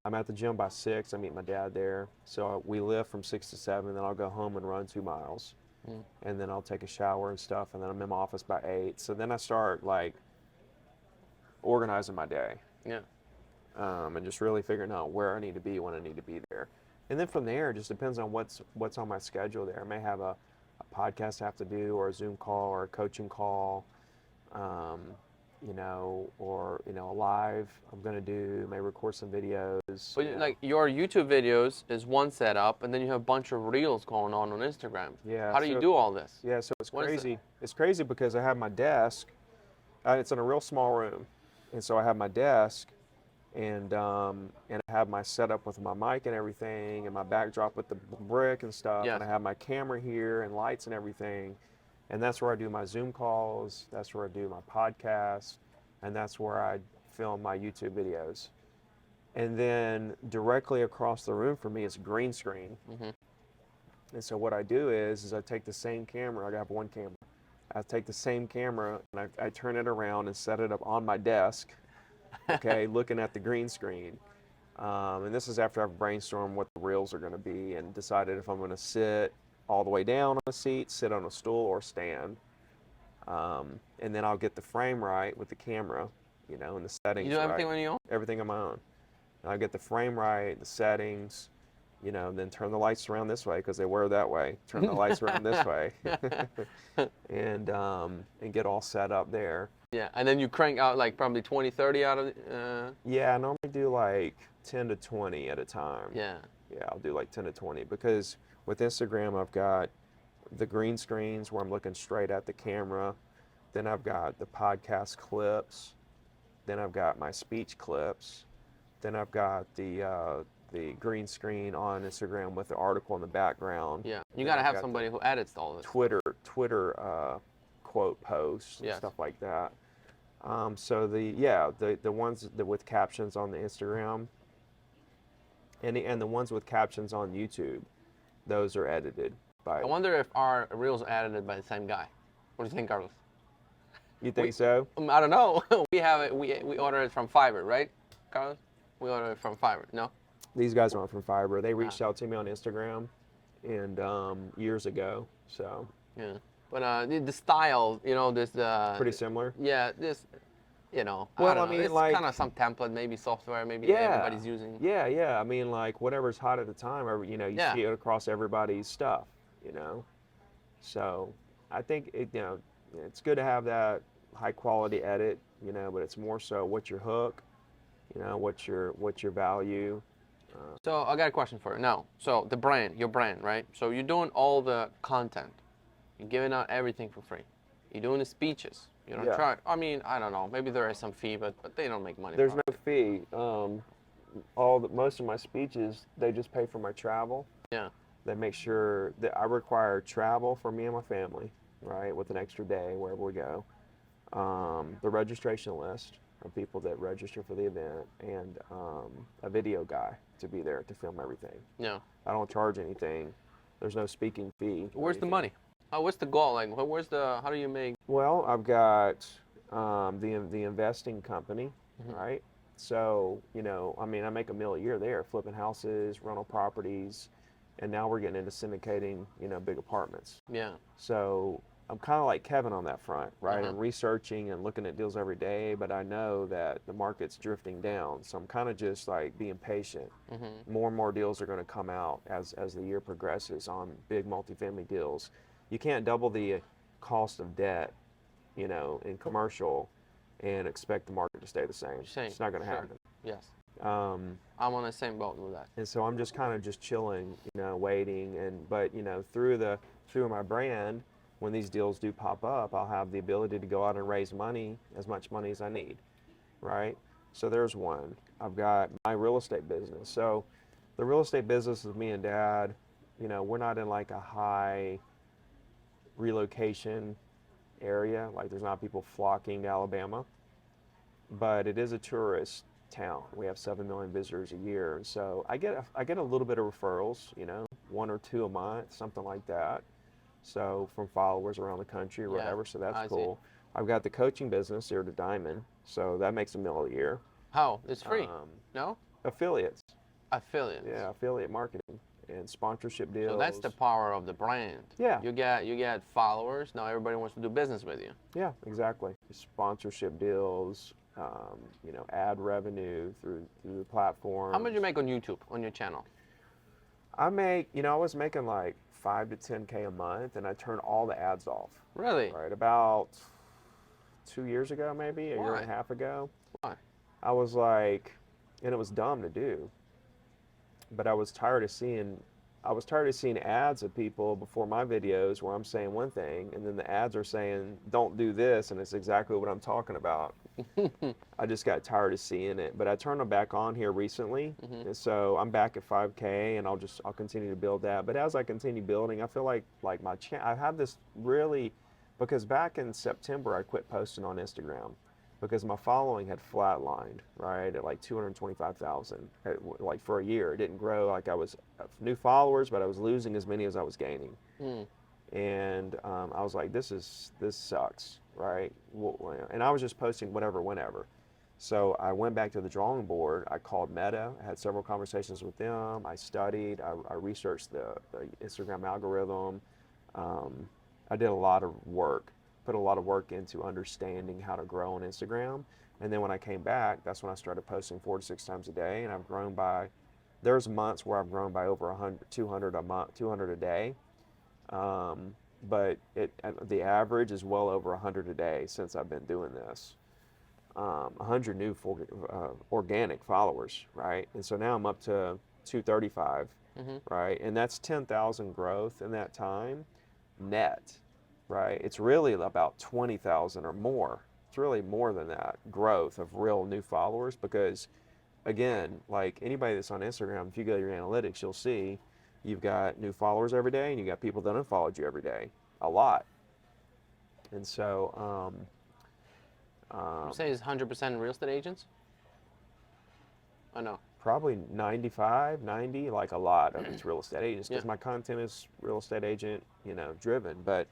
at the gym by 6. I meet my dad there. So we live from 6 to 7. Then I'll go home and run 2 miles. And then I'll take a shower and stuff. And then I'm in my office by 8. So then I start like organizing my day. Yeah. And just really figuring out where I need to be when I need to be there. And then from there, it just depends on what's on my schedule there. I may have a podcast I have to do, or a Zoom call, or a coaching call, or a live I'm going to do, may record some videos. But like your YouTube videos is one setup, and then you have a bunch of reels going on Instagram. Yeah. How do you do all this? Yeah, so it's What is crazy. It's crazy because I have my desk. It's in a real small room, and so I have my desk, and I have my setup with my mic and everything, and my backdrop with the brick and stuff, Yes. and I have my camera here and lights and everything, and that's where I do my Zoom calls, that's where I do my podcast, and that's where I film my YouTube videos. And then directly across the room from me is a green screen. And so what I do is I take the same camera. I have one camera. I take the same camera and I turn it around and set it up on my desk, okay, looking at the green screen. And this is after I've brainstormed what the reels are going to be and decided if I'm going to sit all the way down on a seat, sit on a stool, or stand. And then I'll get the frame right with the camera, and the settings. You do everything right. on your own? Everything on my own. And I'll get the frame right, the settings, and then turn the lights around this way because they were that way. Turn the lights around this way, and get all set up there. Yeah, and then you crank out like probably 20, 30 out of. Yeah, I normally do like 10 to 20 at a time. Yeah. Yeah, I'll do like 10 to 20 because with Instagram I've got the green screens where I'm looking straight at the camera. Then I've got the podcast clips. Then I've got my speech clips. Then I've got the green screen on Instagram with the article in the background. Yeah, you got to have somebody who edits all this. Twitter quote posts, Yes. stuff like that. So the ones that with captions on the Instagram and the ones with captions on YouTube, those are edited by. I wonder if our reels are edited by the same guy. What do you think, Carlos? You think so? I don't know. We have it. We order it from Fiverr, right, Carlos? We order it from Fiverr. No. These guys aren't from Fiverr. They reached out to me on Instagram, and years ago. So. Yeah, but the style, this. Pretty similar. Yeah, this. Well, I don't know. It's like kind of some template, maybe software, maybe everybody's using. Yeah. I mean, like whatever's hot at the time, you see it across everybody's stuff, So I think it's good to have that high quality edit, but it's more so what's your hook, what's your value. So I got a question for you now. So your brand, right? So you're doing all the content, you're giving out everything for free. You're doing the speeches. You don't charge. I mean, I don't know. Maybe there is some fee, but they don't make money. There's no fee. Most of my speeches, they just pay for my travel. Yeah. They make sure that I require travel for me and my family, right, with an extra day wherever we go. The registration list of people that register for the event, and a video guy to be there to film everything. Yeah. I don't charge anything. There's no speaking fee. Where's the money? What's the goal? Like, how do you make? Well, I've got the investing company, right? So, I make $1 million a year there, flipping houses, rental properties, and now we're getting into syndicating, big apartments. Yeah. So I'm kind of like Kevin on that front, right? I'm researching and looking at deals every day, but I know that the market's drifting down. So I'm kind of just like being patient. More and more deals are going to come out as the year progresses on big multifamily deals. You can't double the cost of debt, in commercial and expect the market to stay the same. It's not going to happen. Yes. I'm on the same boat with that. And so I'm just kind of just chilling, waiting. But through my brand, when these deals do pop up, I'll have the ability to go out and raise money, as much money as I need, right? So there's one. I've got my real estate business. So the real estate business is me and Dad. We're not in like a high relocation area. Like there's not people flocking to Alabama, but it is a tourist town. We have 7 million visitors a year. And so I get a little bit of referrals, 1 or 2 a month, something like that. so from followers around the country or Yeah, whatever. So that's I see. cool. I've got the coaching business, Zero to Diamond, so that makes $1 million a year. How? It's free. Um, No? affiliates, Affiliates. yeah, affiliate marketing and sponsorship deals. So that's the power of the brand. Yeah. You get followers. Now everybody wants to do business with you. Yeah, exactly. Sponsorship deals, ad revenue through the platform. How much you make on YouTube on your channel? I make, I was making like 5 to 10K a month, and I turned all the ads off. Really? Right, about 2 years ago, maybe a year Why? and a half ago. Why? I was like, and it was dumb to do, but I was tired of seeing ads of people before my videos where I'm saying one thing, and then the ads are saying, don't do this, and it's exactly what I'm talking about. I just got tired of seeing it, but I turned them back on here recently, and so I'm back at 5K, and I'll continue to build that. But as I continue building, I feel like my I have this really, because back in September I quit posting on Instagram because my following had flatlined, right, at like 225,000, like for a year. It didn't grow. Like I was new followers, but I was losing as many as I was gaining. And I was like, this sucks, right? And I was just posting whatever, whenever. So I went back to the drawing board. I called Meta. I had several conversations with them. I studied. I researched the Instagram algorithm. I did a lot of work, put a lot of work into understanding how to grow on Instagram. And then when I came back, that's when I started posting 4 to 6 times a day. And I've grown by, there's months where I've grown by over 100, 200 a month, 200 a day. But the average is well over 100 a day since I've been doing this. 100 new organic followers, right? And so now I'm up to 235, right? And that's 10,000 growth in that time net, right? It's really about 20,000 or more. It's really more than that growth of real new followers, because again, like anybody that's on Instagram, if you go to your analytics, you'll see you've got new followers every day, and you got people that unfollowed you every day, a lot. And so, You say it's 100% real estate agents? I know. probably 95, 90, like a lot of it's real estate agents, because Yeah. my content is real estate agent, driven. But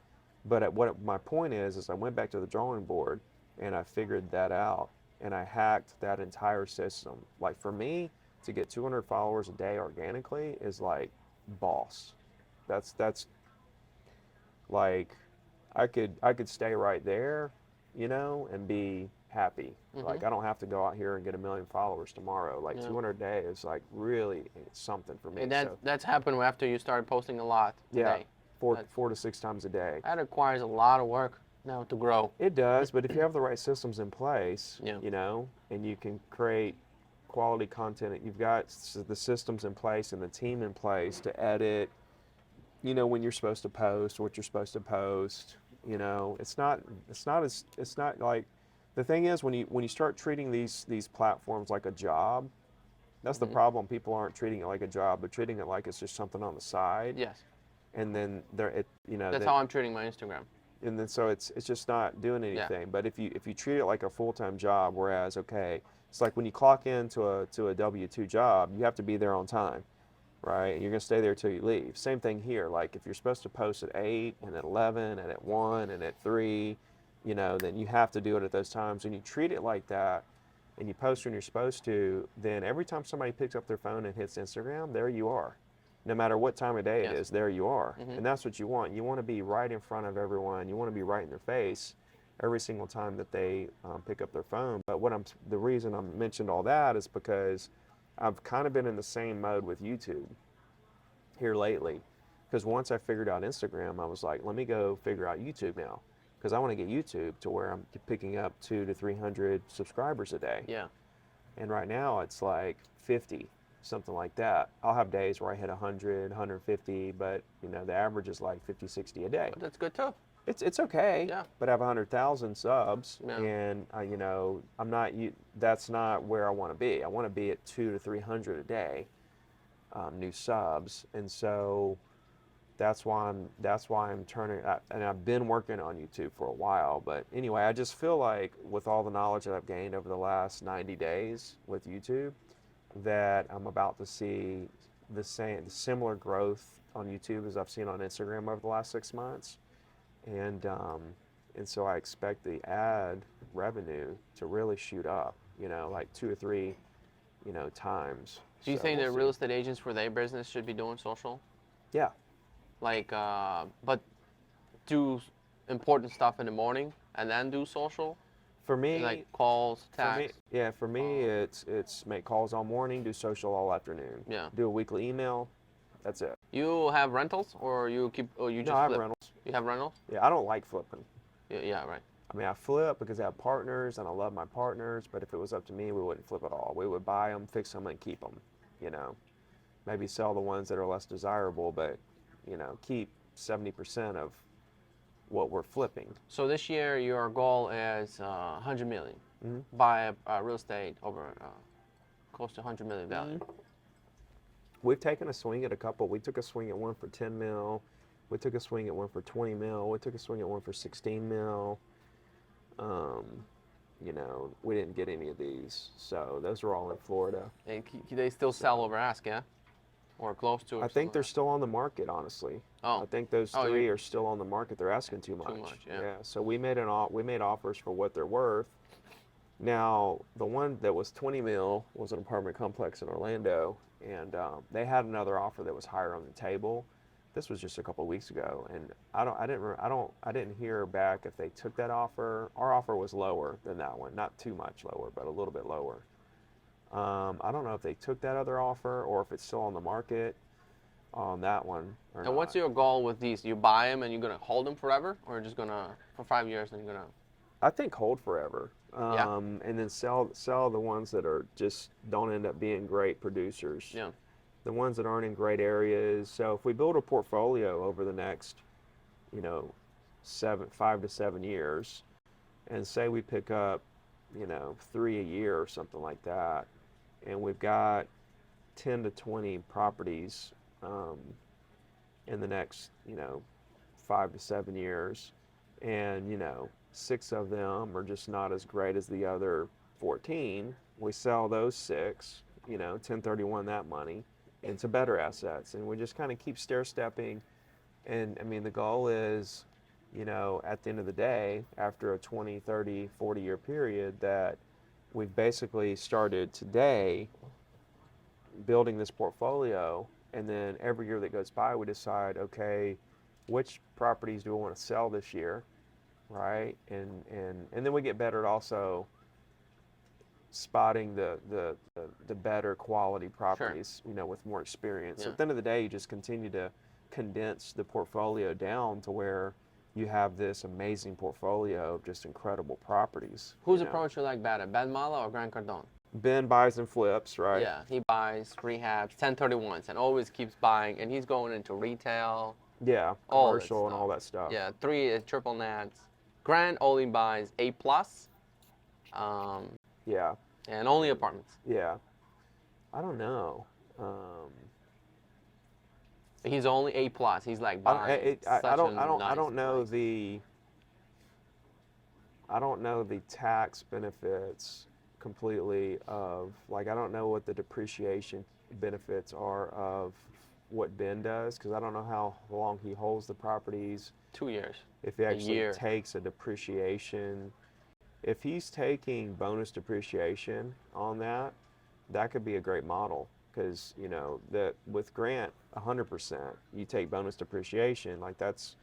what my point is I went back to the drawing board and I figured that out, and I hacked that entire system. Like for me to get 200 followers a day organically is like boss. That's like I could stay right there, and be happy. Like I don't have to go out here and get 1 million followers tomorrow. Like 200 a day is like really something for me. And So, that's happened after you started posting a lot today. yeah, 4 to 6 times a day. That requires a lot of work now to grow. It does, but if you have the right systems in place, Yeah. and you can create quality content, you've got the systems in place and the team in place to edit, when you're supposed to post, what you're supposed to post, it's not like, the thing is when you start treating these platforms like a job, that's the problem. People aren't treating it like a job, they're treating it like it's just something on the side. Yes. And then That's how I'm treating my Instagram. and then so it's just not doing anything. But if you treat it like a full-time job, whereas it's like when you clock into a W-2 job, you have to be there on time, right? And you're gonna stay there till you leave. Same thing here. Like if you're supposed to post at 8 and at 11 and at 1 and at 3, then you have to do it at those times. And you treat it like that, and you post when you're supposed to, then every time somebody picks up their phone and hits Instagram, there you are. No matter what time of day it is, there you are. And that's what you want. You want to be right in front of everyone. You want to be right in their face every single time that they pick up their phone. But the reason I mentioned all that is because I've kind of been in the same mode with YouTube here lately. Because once I figured out Instagram, I was like, let me go figure out YouTube now. Because I want to get YouTube to where I'm picking up 200 to 300 subscribers a day. Yeah. And right now it's like 50. Something like that. I'll have days where I hit 100, 150, but the average is like 50, 60 a day. But that's good too. It's okay. Yeah. But I have 100,000 subs, Yeah. and I'm not. That's not where I want to be. I want to be at 200 to 300 a day, new subs, and so that's why I'm turning. And I've been working on YouTube for a while, but anyway, I just feel like with all the knowledge that I've gained over the last 90 days with YouTube, that I'm about to see the similar growth on YouTube as I've seen on Instagram over the last 6 months, and so I expect the ad revenue to really shoot up. Like 2 or 3, times. Do you So think we'll that see. real estate agents for their business should be doing social? Yeah, Like, but do important stuff in the morning and then do social? for me, Like calls, for me, texts? yeah, for me, it's make calls all morning, do social all afternoon. Yeah. Do a weekly email. That's it. You have rentals or you No, just I have flip? rentals. You have rentals? Yeah, I don't like flipping. Yeah, right. I mean, I flip because I have partners and I love my partners, but if it was up to me, we wouldn't flip at all. We would buy them, fix them, and keep them, you know. Maybe sell the ones that are less desirable, but, keep 70% of what we're flipping. So this year your goal is 100 million. Mhm. Buy a real estate over close to 100 million value. We've taken a swing at a couple. We took a swing at one for 10 mil. We took a swing at one for 20 mil. We took a swing at one for 16 mil. We didn't get any of these. So those are all in Florida. And they still sell over ask, yeah? Or close to? Or I think they're still on the market, honestly. Oh. I think those Oh, three are still on the market. They're asking too much. Too much, yeah. So we made offers for what they're worth. Now, the one that was 20 mil was an apartment complex in Orlando, and they had another offer that was higher on the table. This was just a couple of weeks ago, and I didn't hear back if they took that offer. Our offer was lower than that one, not too much lower, but a little bit lower. I don't know if they took that other offer or if it's still on the market on that one or And what's your goal with these? You buy them and you're gonna hold them forever, or you're just gonna for 5 years and you're gonna? I think hold forever, Yeah. and then sell the ones that are just don't end up being great producers. Yeah. The ones that aren't in great areas. So if we build a portfolio over the next, 5 to 7 years, and say we pick up, 3 a year or something like that, and we've got 10 to 20 properties in the next, 5 to 7 years, and 6 of them are just not as great as the other 14. We sell those 6, 1031 that money into better assets, and we just kind of keep stair stepping. And I mean, the goal is, at the end of the day, after a 20, 30, 40-year period, that we've basically started today building this portfolio, and then every year that goes by, we decide, okay, which properties do we want to sell this year, right? And then we get better at also spotting the better quality properties, with more experience. Yeah. So at the end of the day, you just continue to condense the portfolio down to where you have this amazing portfolio of just incredible properties. Whose approach you like better, Ben Mala or Grant Cardone? Ben buys and flips, right? Yeah, he buys, rehabs, 1031s, and always keeps buying, and he's going into retail. Yeah, All that commercial and stuff. all that stuff. Yeah, 3 is triple nets. Grant only buys A+, Yeah, and only apartments. yeah. I don't know. He's only A+. He's like buying I don't know the tax benefits completely of, like, I don't know what the depreciation benefits are of what Ben does, because I don't know how long he holds the properties. 2 years. If he actually year. takes a depreciation, if he's taking bonus depreciation on that, that could be a great model, because that with Grant 100% you take bonus depreciation, like that's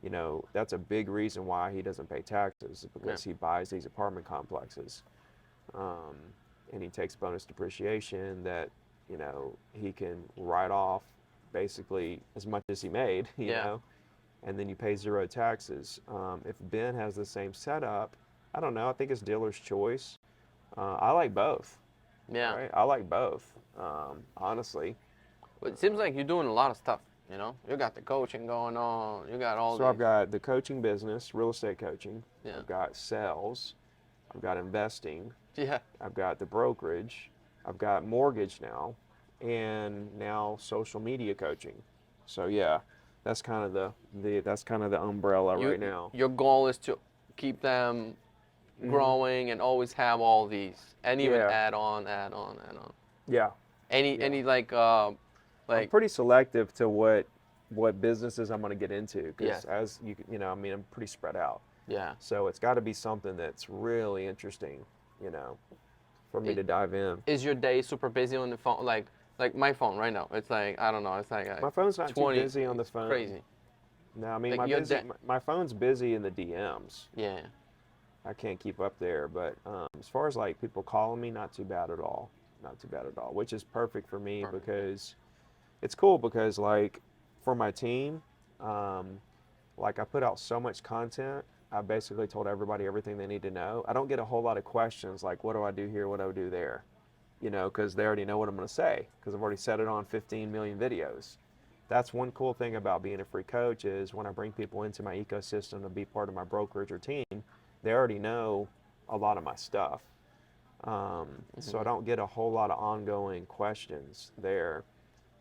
a big reason why he doesn't pay taxes, because he buys these apartment complexes, and he takes bonus depreciation that he can write off basically as much as he made, you know, and then you pay zero taxes. If Ben has the same setup, I don't know. I think it's dealer's choice. I like both. Yeah. Right? I like both, honestly. But it seems like you're doing a lot of stuff, You got the coaching going on. You got all So I've got the coaching business, real estate coaching. Yeah. I've got sales. I've got investing. Yeah. I've got the brokerage. I've got mortgage now, and now social media coaching. So yeah, that's kind of the umbrella right now. Your goal is to keep them growing and always have all these, and even add on. Yeah. Any like I'm Like, pretty selective to what businesses I'm going to get into because Yes. as you know, I mean, I'm pretty spread out. yeah. So it's got to be something that's really interesting, you know, for me It- to dive in. Is your day super busy on the phone? Like my phone right now. It's like, I don't know. It's like My phone's not too 20. busy on the It's phone. crazy. No, I mean, Like my your busy, day. my phone's busy in the DMs. Yeah. I can't keep up there, but as far as like people calling me, not too bad at all. Not too bad at all, which is perfect for me Perfect. because it's cool because like for my team, like I put out so much content. I basically told everybody everything they need to know. I don't get a whole lot of questions like, what do I do here? What do I do there? You know, because they already know what I'm going to say because I've already said it on 15 million videos. That's one cool thing about being a free coach is when I bring people into my ecosystem to be part of my brokerage or team, they already know a lot of my stuff. So I don't get a whole lot of ongoing questions there.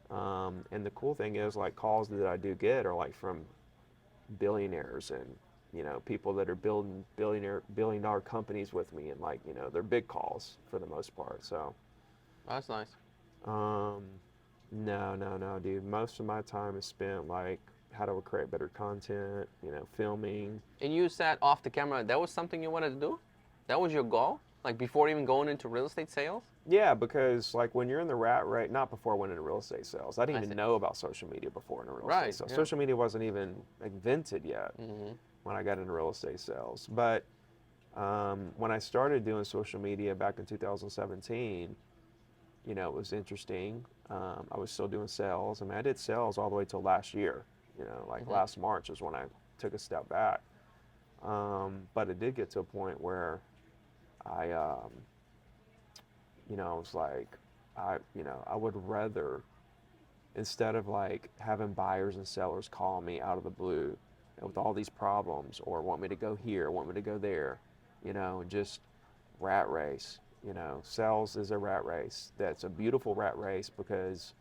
And the cool thing is like calls that I do get are like from billionaires and you know people that are building billion dollar companies with me and like you know they're big calls for the most part. So That's nice. um, no, dude. Most of my time is spent like how do I create better content, you know, filming. And you said off the camera that was something you wanted to do? That was your goal? Like before even going into real estate sales? Yeah, because like when you're in the rat rate, not before I went into real estate sales. I didn't I even see. know about social media before in real Right, estate sales. yeah. Social media wasn't even invented yet when I got into real estate sales. But when I started doing social media back in 2017, you know, it was interesting. I was still doing sales. I mean, I did sales all the way till last year. You know, like last March is when I took a step back. But it did get to a point where I, you know, I was like, I would rather, instead of like having buyers and sellers call me out of the blue with all these problems or want me to go here, want me to go there, you know, and just rat race. You know, sales is a rat race. That's a beautiful rat race because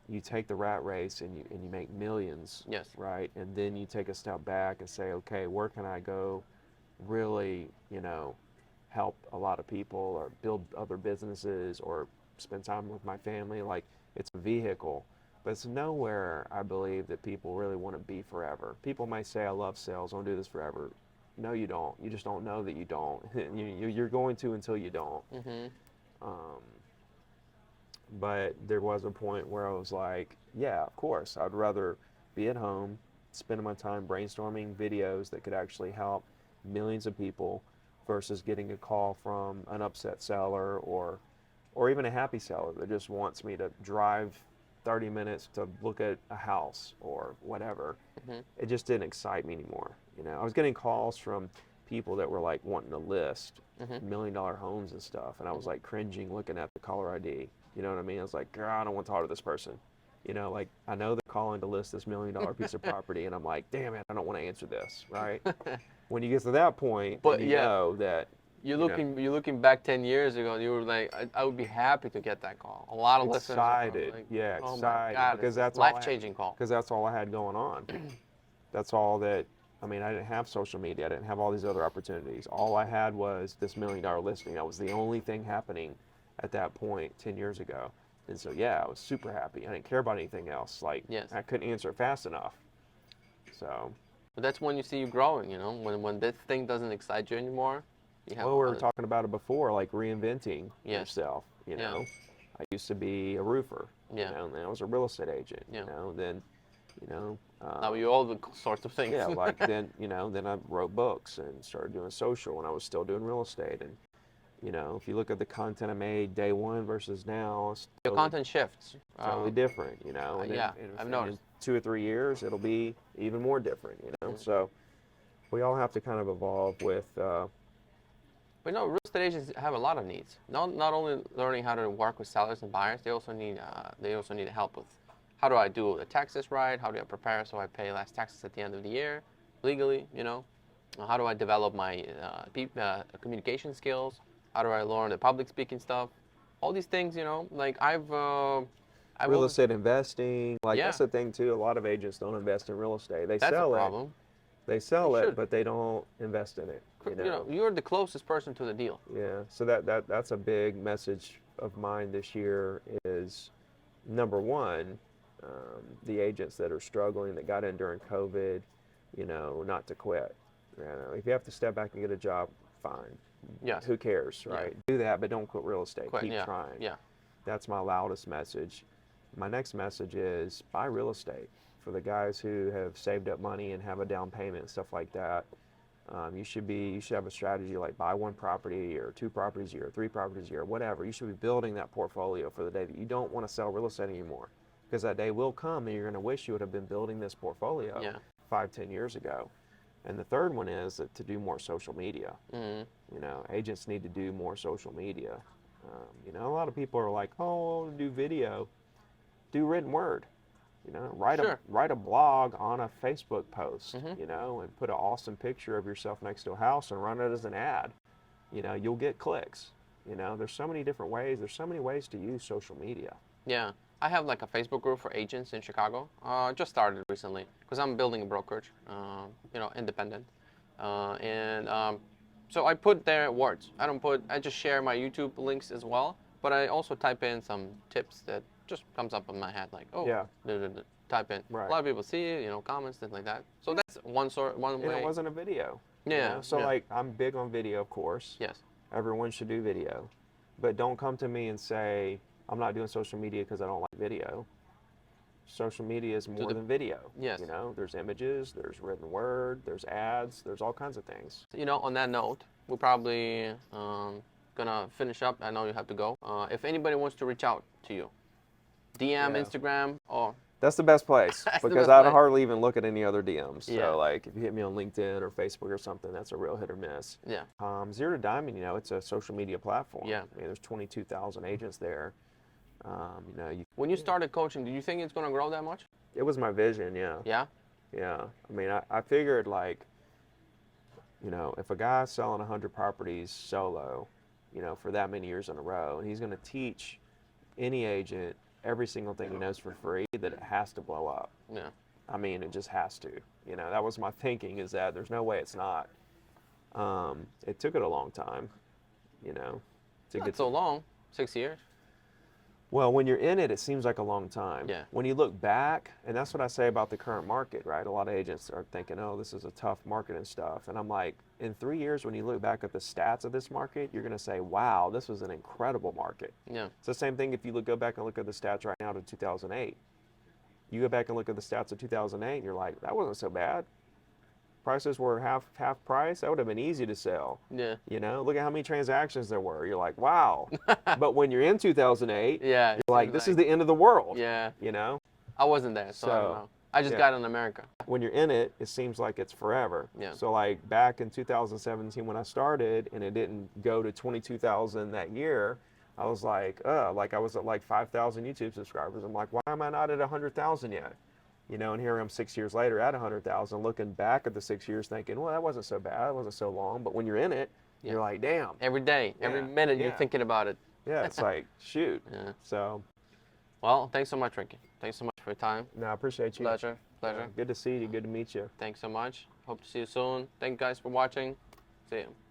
you take the rat race and you make millions, Yes. right? And then you take a step back and say, okay, where can I go really, you know, help a lot of people or build other businesses or spend time with my family. Like it's a vehicle, but it's nowhere I believe that people really want to be forever. People may say, I love sales, I want to do this forever. No, you don't. You just don't know that you don't. You're going to until you don't. But there was a point where I was like, yeah, of course, I'd rather be at home, spending my time brainstorming videos that could actually help millions of people versus getting a call from an upset seller or even a happy seller that just wants me to drive 30 minutes to look at a house or whatever. It just didn't excite me anymore. You know, I was getting calls from people that were like wanting to list $1 million homes and stuff, and I was like cringing looking at the caller ID. You know what I mean? I was like, girl, I don't want to talk to this person. You know, like I know they're calling to list this $1 million piece of property, and I'm like, damn it, I don't want to answer this, right? When you get to that point, But you yeah, know that you're looking back 10 years ago, and you were like, I would be happy to get that call. A lot of listeners are excited, like, yeah, oh excited, my God, because it's a that's all life-changing call. because that's all I had going on. That's all that. I mean, I didn't have social media. I didn't have all these other opportunities. All I had was this $1 million listing. That was the only thing happening at that point 10 years ago. And so, yeah, I was super happy. I didn't care about anything else. Like, Yes. I couldn't answer it fast enough. So, But that's when you see you growing, you know, when this thing doesn't excite you anymore. You have well, we were other- talking about it before, like reinventing Yes. yourself. You Yeah. know, I used to be a roofer. Yeah. You know, and then I was a real estate agent. Yeah. You know, then, you know. Now you all the sorts of things. Yeah, like then, you know, then I wrote books and started doing social, and I was still doing real estate. And you know, if you look at the content I made day one versus now, it's Your content shifts. totally different. You know, and yeah, then, I've in noticed. 2 or 3 years, it'll be even more different. You know, so we all have to kind of evolve with. But no, real estate agents have a lot of needs. Not only learning how to work with sellers and buyers, they also need help with how do I do the taxes right? How do I prepare so I pay less taxes at the end of the year legally? You know, how do I develop my communication skills? How do I learn the public speaking stuff? All these things, you know, like I've Real estate investing, like Yeah. that's the thing too. A lot of agents don't invest in real estate. They That's sell a it, problem. they sell They it, should. but they don't invest in it. You know? You're the closest person to the deal. Yeah, so that's a big message of mine this year is number one, the agents that are struggling, that got in during COVID, not to quit. If you have to step back and get a job, fine. Yes. Who cares, right? Yeah. Do that, but don't quit real estate. Quit, Keep yeah. trying. Yeah. That's my loudest message. My next message is buy real estate. For the guys who have saved up money and have a down payment and stuff like that, you should have a strategy like buy one property or 2 properties a year, 3 properties a year, whatever. You should be building that portfolio for the day that you don't want to sell real estate anymore, because that day will come and you're going to wish you would have been building this portfolio 5-10 years ago. And the third one is to do more social media. Agents need to do more social media. A lot of people are like, oh, do video, do written word. Write a blog on a Facebook post, and put an awesome picture of yourself next to a house and run it as an ad. You'll get clicks. There's so many different ways. There's so many ways to use social media. Yeah. I have like a Facebook group for agents in Chicago. Just started recently because I'm building a brokerage, independent. So I put there words. I just share my YouTube links as well, but I also type in some tips that just comes up in my head, like, type in. Right. A lot of people see it, comments, things like that. So that's one way. And it wasn't a video. Yeah. So like, I'm big on video, of course. Yes. Everyone should do video, but don't come to me and say, I'm not doing social media because I don't like video. Social media is more than video. Yes. There's images, there's written word, there's ads, there's all kinds of things. On that note, we're probably gonna finish up. I know you have to go. If anybody wants to reach out to you, DM, Instagram, or... That's the best place, because I hardly even look at any other DMs. Yeah. So like, if you hit me on LinkedIn or Facebook or something, that's a real hit or miss. Yeah. Zero to Diamond, it's a social media platform. Yeah. There's 22,000 agents there. When you started coaching, did you think it's gonna grow that much? It was my vision, yeah. Yeah? Yeah. I figured like, if a guy's selling 100 properties solo, for that many years in a row, and he's going to teach any agent every single thing he knows for free, that it has to blow up. Yeah. It just has to. That was my thinking, is that there's no way it's not. It took it a long time, to Not so long, 6 years. Well, when you're in it, it seems like a long time. Yeah. When you look back, and that's what I say about the current market, right? A lot of agents are thinking, oh, this is a tough market and stuff. And I'm like, in 3 years, when you look back at the stats of this market, you're going to say, wow, this was an incredible market. Yeah. It's the same thing if you go back and look at the stats right now to 2008. You go back and look at the stats of 2008, and you're like, that wasn't so bad. Prices were half price. That would have been easy to sell. Yeah. Look at how many transactions there were. You're like, wow. But when you're in 2008, yeah, you're like, this is the end of the world. Yeah. I wasn't there, so I don't know. I just got in America. When you're in it, it seems like it's forever. Yeah. So like back in 2017 when I started and it didn't go to 22,000 that year, I was like, I was at like 5,000 YouTube subscribers. I'm like, why am I not at 100,000 yet? And here I am 6 years later at 100,000, looking back at the 6 years thinking, well, that wasn't so bad. It wasn't so long. But when you're in it, you're like, damn. Every day, every minute you're thinking about it. Yeah, it's like, shoot. Yeah. So. Well, thanks so much, Ricky. Thanks so much for your time. No, I appreciate you. Pleasure. Good to see you. Good to meet you. Thanks so much. Hope to see you soon. Thank you guys for watching. See you.